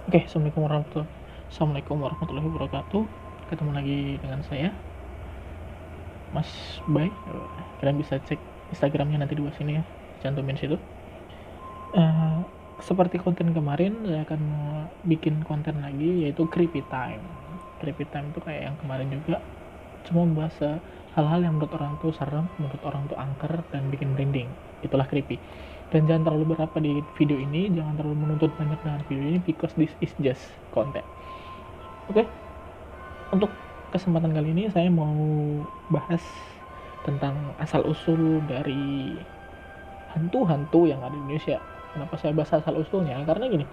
Oke, Assalamualaikum warahmatullahi wabarakatuh. Ketemu lagi dengan saya, Mas Bay. Kalian bisa cek Instagramnya nanti di bawah sini ya, cantumin situ. Eh, Seperti konten kemarin, saya akan bikin konten lagi yaitu Creepy Time. Creepy Time itu kayak yang kemarin juga, cuma membahas hal-hal yang menurut orang tuh serem, menurut orang tuh angker dan bikin merinding. Itulah creepy. Dan jangan terlalu berapa di video ini, jangan terlalu menuntut banyak dengan video ini because this is just content. Oke, untuk kesempatan kali ini saya mau bahas tentang asal-usul dari hantu-hantu yang ada di Indonesia. Kenapa saya bahas asal-usulnya? Karena gini,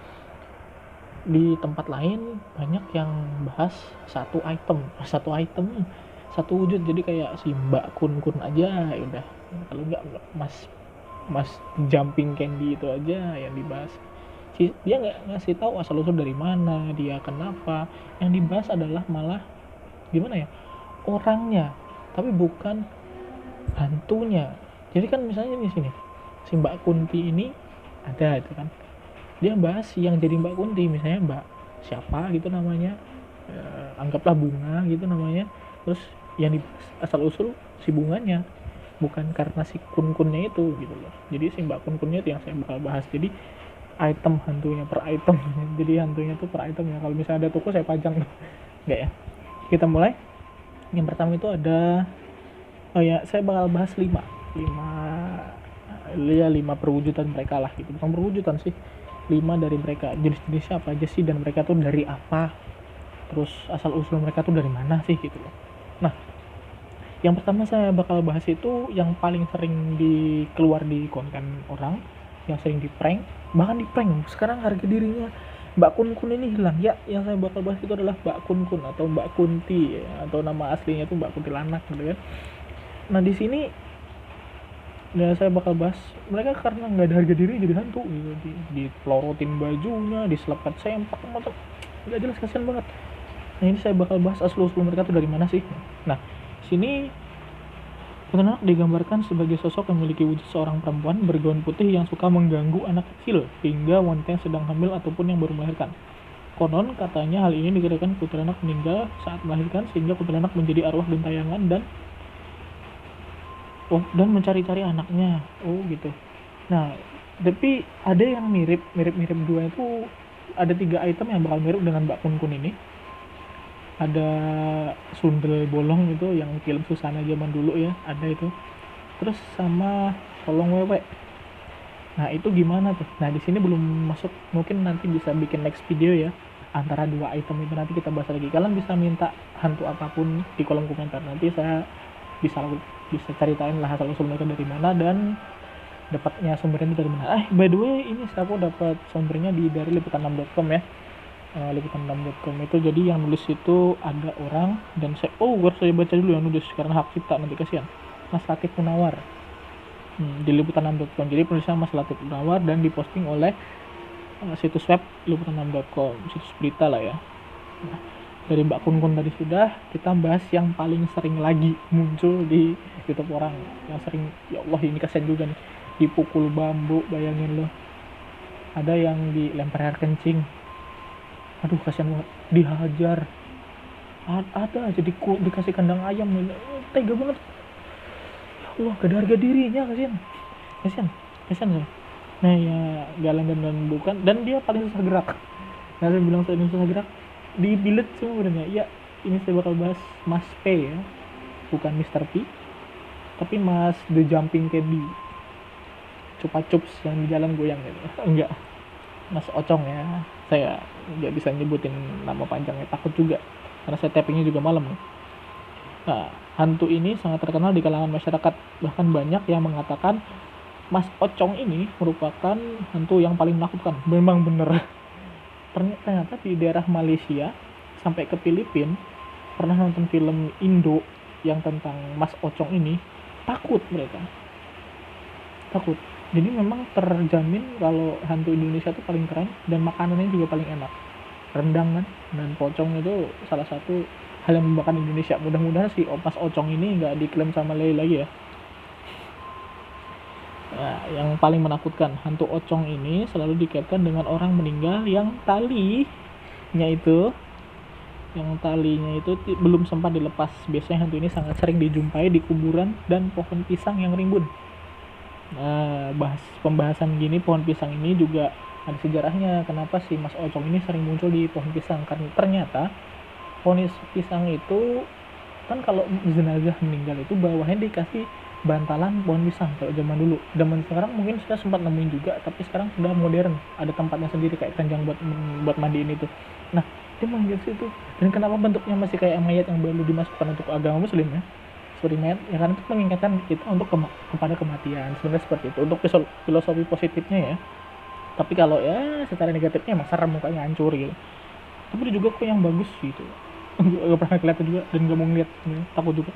di tempat lain banyak yang bahas satu wujud, jadi kayak si Mbak Kun Kun aja ya udah, kalau nggak Mas Mas Jumping Candy itu aja yang dibahas. Dia nggak ngasih tahu asal usul dari mana, dia kenapa. Yang dibahas adalah malah gimana ya, orangnya, tapi bukan hantunya. Jadi kan misalnya di sini si Mbak Kunti ini ada itu kan, dia bahas yang jadi Mbak Kunti, misalnya Mbak siapa gitu namanya, anggaplah Bunga gitu namanya. Terus yang dibahas asal usul si bunganya, bukan karena si kun-kunnya itu gitu loh. Jadi si Mbak kun-kunnya itu yang saya bakal bahas. Jadi item hantunya per item. Jadi hantunya tuh per item ya. Kalau misalnya ada toko saya pajang. Enggak ya. Kita mulai. Yang pertama itu ada, oh ya, saya bakal bahas 5 perwujudan mereka lah gitu. Bukan perwujudan sih. 5 dari mereka. Jenis-jenisnya apa aja sih, dan mereka tuh dari apa? Terus asal usul mereka tuh dari mana sih gitu loh. Nah, yang pertama saya bakal bahas itu yang paling sering keluar di konten orang, yang sering di prank, bahkan di prank sekarang harga dirinya Mbak Kun Kun ini hilang ya. Yang saya bakal bahas itu adalah Mbak Kun Kun atau Mbak Kunti ya, atau nama aslinya itu Mbak Kuntilanak gitu kan. Nah di sini ya saya bakal bahas mereka karena nggak ada harga diri jadi hantu gitu, dipelorotin bajunya, diselepet sempak, macam nggak jelas, kasihan banget. Nah ini saya bakal bahas asal usul mereka tuh dari mana sih. Nah sini kuntilanak digambarkan sebagai sosok yang memiliki wujud seorang perempuan bergaun putih yang suka mengganggu anak kecil hingga wanita yang sedang hamil ataupun yang baru melahirkan. Konon katanya hal ini dikarenakan kuntilanak meninggal saat melahirkan, sehingga kuntilanak menjadi arwah gentayangan dan mencari-cari anaknya. Oh gitu. Nah, tapi ada yang mirip dua itu, ada 3 item yang bakal mirip dengan Mbak Kun Kun ini. Ada sundel bolong itu yang film Susana zaman dulu ya, ada itu. Terus sama kolong wewe. Nah itu gimana tuh? Nah di sini belum masuk, mungkin nanti bisa bikin next video ya. Antara 2 item itu nanti kita bahas lagi. Kalian bisa minta hantu apapun di kolom komentar. Nanti saya bisa bisa ceritain lah asal usul mereka dari mana dan dapatnya sumbernya dari mana. By the way, ini saya dapat sumbernya dari liputan6.com ya. Liputan6.com itu, jadi yang nulis itu ada orang, dan harus saya baca dulu yang nulis karena hak cipta nanti kasihan. Mas Latif Munawar. Di liputan6.com. Jadi penulisnya Mas Latif Munawar dan diposting oleh situs web liputan6.com, situs berita lah ya. Nah, dari Mbak Kun Kun tadi sudah, kita bahas yang paling sering lagi muncul di YouTube orang, yang sering, ya Allah ini kasihan juga nih, dipukul bambu, bayangin loh. Ada yang dilempar air kencing, aduh kasihan banget, dihajar, ada aja dikasih kandang ayam, tega banget. Ya Allah, gak ada harga dirinya, kasihan saya. Nah ya, galang dan bukan, dan dia paling susah gerak. Nah saya bilang saya susah gerak, dibilet semua sebenarnya ya. Ini saya bakal bahas Mas P ya, bukan Mr. P, tapi Mas The Jumping Candy, Cupa Cups yang di jalan goyang gitu. Enggak, Mas Ocong ya. Saya nggak bisa nyebutin nama panjangnya, takut juga karena saya tappingnya juga malam nih. Nah, hantu ini sangat terkenal di kalangan masyarakat, bahkan banyak yang mengatakan Mas Ocong ini merupakan hantu yang paling menakutkan. Memang bener. Ternyata di daerah Malaysia sampai ke Filipina pernah nonton film Indo yang tentang Mas Ocong ini, takut mereka. Takut. Jadi memang terjamin kalau hantu Indonesia itu paling keren dan makanannya juga paling enak. Rendang kan dan pocong itu salah satu hal yang membanggakan Indonesia. Mudah-mudahan si Mas Ocong ini nggak diklaim sama Lei lagi ya. Nah, yang paling menakutkan, hantu ocong ini selalu dikaitkan dengan orang meninggal yang talinya itu belum sempat dilepas. Biasanya hantu ini sangat sering dijumpai di kuburan dan pohon pisang yang rimbun. Nah, pembahasan gini, pohon pisang ini juga ada sejarahnya. Kenapa sih Mas Ocong ini sering muncul di pohon pisang? Karena ternyata pohon pisang itu kan kalau jenazah meninggal itu bawahnya dikasih bantalan pohon pisang kalau zaman dulu. Zaman sekarang mungkin saya sempat nemuin juga, tapi sekarang sudah modern, ada tempatnya sendiri kayak keranjang buat mandiin itu. Nah, dia manggil situ. Dan kenapa bentuknya masih kayak mayat yang baru dimasukkan untuk agama muslim ya, seperti mayat ya, karena itu mengingatkan kita untuk kepada kematian. Sebenarnya seperti itu untuk filosofi positifnya ya. Tapi kalau ya secara negatifnya emang serem, mukanya hancur gitu. Tapi dia juga kok yang bagus gitu. Gak pernah kelihatan juga dan gak mau ngeliat, takut juga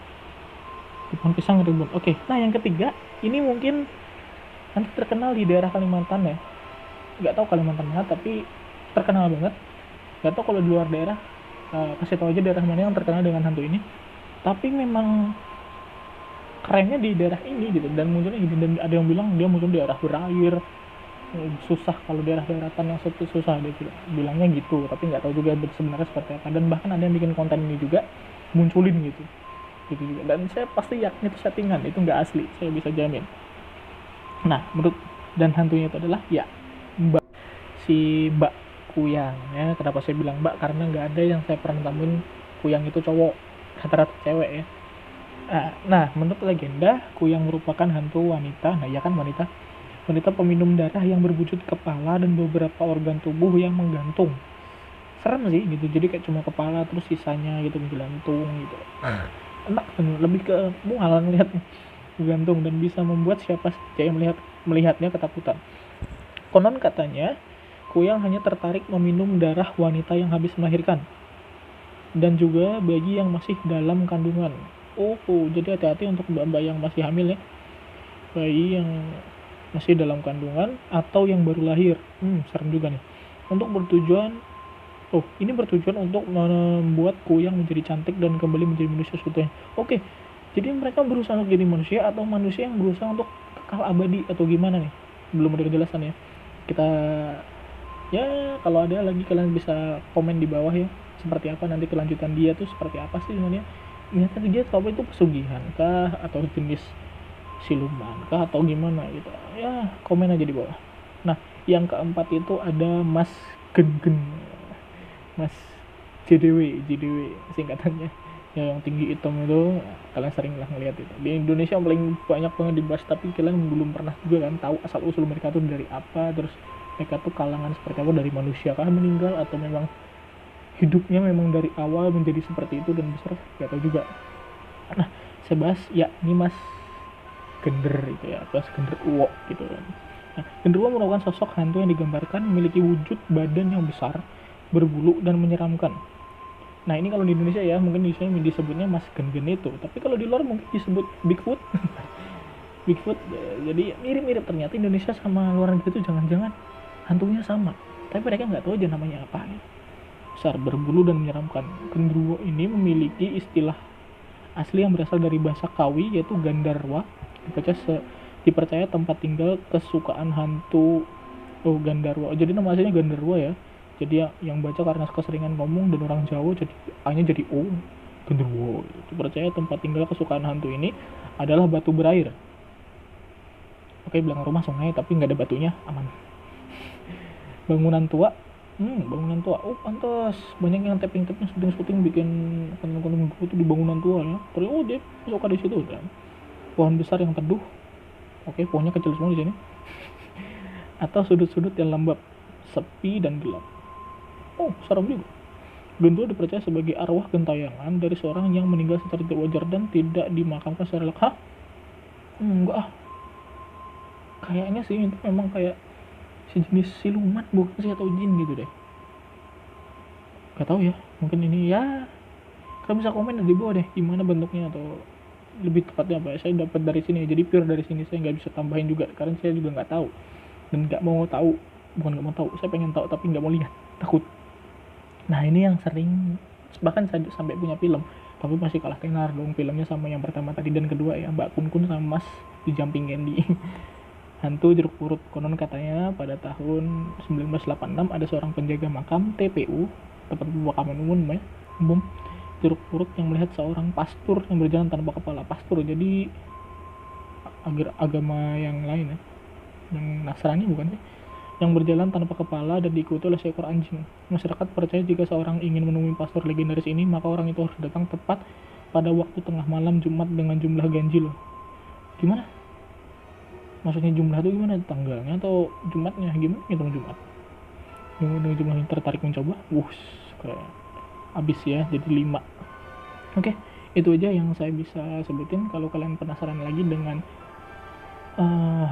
di pohon pisang rimbun. Oke, nah yang ketiga ini mungkin nanti terkenal di daerah Kalimantan ya, nggak tahu Kalimantan mana tapi terkenal banget. Nggak tahu kalau di luar daerah, kasih tahu aja daerah mana yang terkenal dengan hantu ini. Tapi memang kerennya di daerah ini gitu, dan munculnya gini, dan ada yang bilang dia muncul di daerah berair, susah kalau daerah daratan yang susah, dia bilangnya gitu. Tapi nggak tahu juga sebenarnya seperti apa, dan bahkan ada yang bikin konten ini juga munculin gitu juga, dan saya pasti yakin itu settingan, itu nggak asli, saya bisa jamin. Nah, dan hantunya itu adalah ya Mbak Kuyang ya. Kenapa saya bilang Mbak? Karena nggak ada yang saya pernah temuin Kuyang itu cowok, rata-rata cewek ya. Nah, menurut legenda, Kuyang merupakan hantu wanita. Nah, ya kan, wanita peminum darah yang berwujud kepala dan beberapa organ tubuh yang menggantung. Serem sih gitu, jadi kayak cuma kepala terus sisanya gitu menggantung gitu. Enak, lebih ke mual ngelihatnya, menggantung, dan bisa membuat siapa saja yang melihatnya ketakutan. Konon katanya Kuyang hanya tertarik meminum darah wanita yang habis melahirkan dan juga bayi yang masih dalam kandungan. Jadi hati-hati untuk mbak-mbak yang masih hamil ya, bayi yang masih dalam kandungan atau yang baru lahir. Serem juga nih. Ini bertujuan untuk membuat Kuyang menjadi cantik dan kembali menjadi manusia seutuhnya. Jadi mereka berusaha untuk jadi manusia, atau manusia yang berusaha untuk kekal abadi, atau gimana nih? Belum ada kejelasan ya. Kita ya kalau ada lagi kalian bisa komen di bawah ya, seperti apa nanti kelanjutan dia tuh seperti apa sih sebenarnya. Ternyata dia apa itu pesugihan kah, atau jenis siluman kah, atau gimana gitu ya, komen aja di bawah. Nah, yang keempat itu ada Mas Gen, Mas JDW singkatannya ya, yang tinggi hitam itu. Kalian sering lah ngeliat itu di Indonesia, paling banyak banget dibahas, tapi kalian belum pernah juga kan tahu asal usul mereka tuh dari apa, terus mereka tuh kalangan seperti apa, dari manusia kah meninggal, atau memang hidupnya memang dari awal menjadi seperti itu dan besar, gak tahu juga. Nah, saya bahas ya ini Mas Gender itu ya, Mas Gender Uwo gitu kan. Nah, Genderuwo merupakan sosok hantu yang digambarkan memiliki wujud badan yang besar, berbulu, dan menyeramkan. Nah, ini kalau di Indonesia ya, mungkin di sini disebutnya Mas Gen-gen itu. Tapi kalau di luar mungkin disebut Bigfoot. Bigfoot, jadi mirip-mirip. Ternyata Indonesia sama luar negeri itu jangan-jangan hantunya sama. Tapi mereka nggak tahu aja namanya apa. Besar, berbulu, dan menyeramkan. Genderuwo ini memiliki istilah asli yang berasal dari bahasa Kawi, yaitu Gandarwa. Dipercaya tempat tinggal kesukaan hantu Gandarwa. Jadi nama aslinya Gandarwa ya. Jadi yang baca karena keseringan ngomong dan orang Jawa, jadi A-nya jadi O, Genderuwo. Dipercaya tempat tinggal kesukaan hantu ini adalah batu berair. Bilang rumah sungai tapi nggak ada batunya, aman. Bangunan tua. Pantas banyak yang tapping syuting bikin konten itu di bangunan tua ya. Terus dia suka di situ kan. Pohon besar yang teduh. Pohonnya kecil semua di sini. Atau sudut-sudut yang lembab, sepi, dan gelap. Serem juga. Genderuwo dipercaya sebagai arwah gentayangan dari seorang yang meninggal secara tidak wajar dan tidak dimakamkan secara legal. Enggak. Kayaknya sih itu memang kayak sejenis siluman, bukan sih, atau jin gitu deh. Gak tahu ya. Mungkin ini ya. Kalian bisa komen di bawah deh gimana bentuknya, atau lebih tepatnya apa. Saya dapat dari sini, jadi pure dari sini. Saya nggak bisa tambahin juga karena saya juga nggak tahu dan nggak mau tahu. Bukan nggak mau tahu, saya pengen tahu tapi nggak mau lihat, takut. Nah, ini yang sering, bahkan saya sampai punya film, tapi masih kalah tenar dong filmnya sama yang pertama tadi dan kedua ya, Mbak Kun sama Mas di Jumping Candy. Hantu jeruk purut. Konon katanya pada tahun 1986 ada seorang penjaga makam TPU, tempat pemakaman umum jeruk purut, yang melihat seorang pastur yang berjalan tanpa kepala. Pastur jadi agama yang lain ya, yang Nasrani bukan sih, yang berjalan tanpa kepala dan diikuti oleh seekor anjing. Masyarakat percaya jika seorang ingin menemui pastor legendaris ini, maka orang itu harus datang tepat pada waktu tengah malam Jumat dengan jumlah ganjil. Gimana? Maksudnya jumlah itu gimana? Tanggalnya atau Jumatnya? Gimana ngitung Jumat? Jumlah tertarik mencoba? Keren. Abis ya, jadi 5. Oke, itu aja yang saya bisa sebutin. Kalau kalian penasaran lagi dengan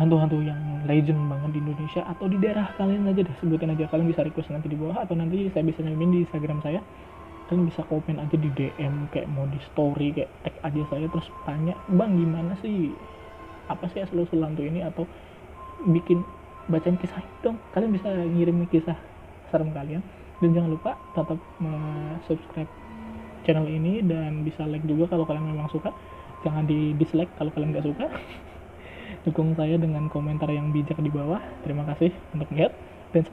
hantu-hantu yang legend banget di Indonesia atau di daerah kalian aja deh, sebutin aja. Kalian bisa request nanti di bawah, atau nanti saya bisa nyemin di Instagram saya. Kalian bisa komen aja di DM, kayak mau di story, kayak tag aja saya, terus tanya, bang gimana sih, apa sih asal-usul hantu ini, atau bikin bacain kisah dong. Kalian bisa ngirim kisah serem kalian, dan jangan lupa tetap subscribe channel ini, dan bisa like juga kalau kalian memang suka. Jangan di dislike kalau kalian nggak suka. Dukung saya dengan komentar yang bijak di bawah. Terima kasih untuk lihat. Dan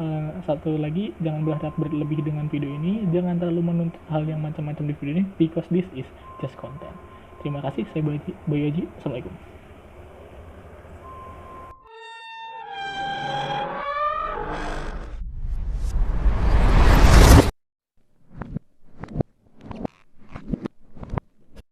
satu lagi, jangan berharap berlebih dengan video ini. Jangan terlalu menuntut hal yang macam-macam di video ini, because this is just content. Terima kasih, saya Bayu Haji. Assalamualaikum.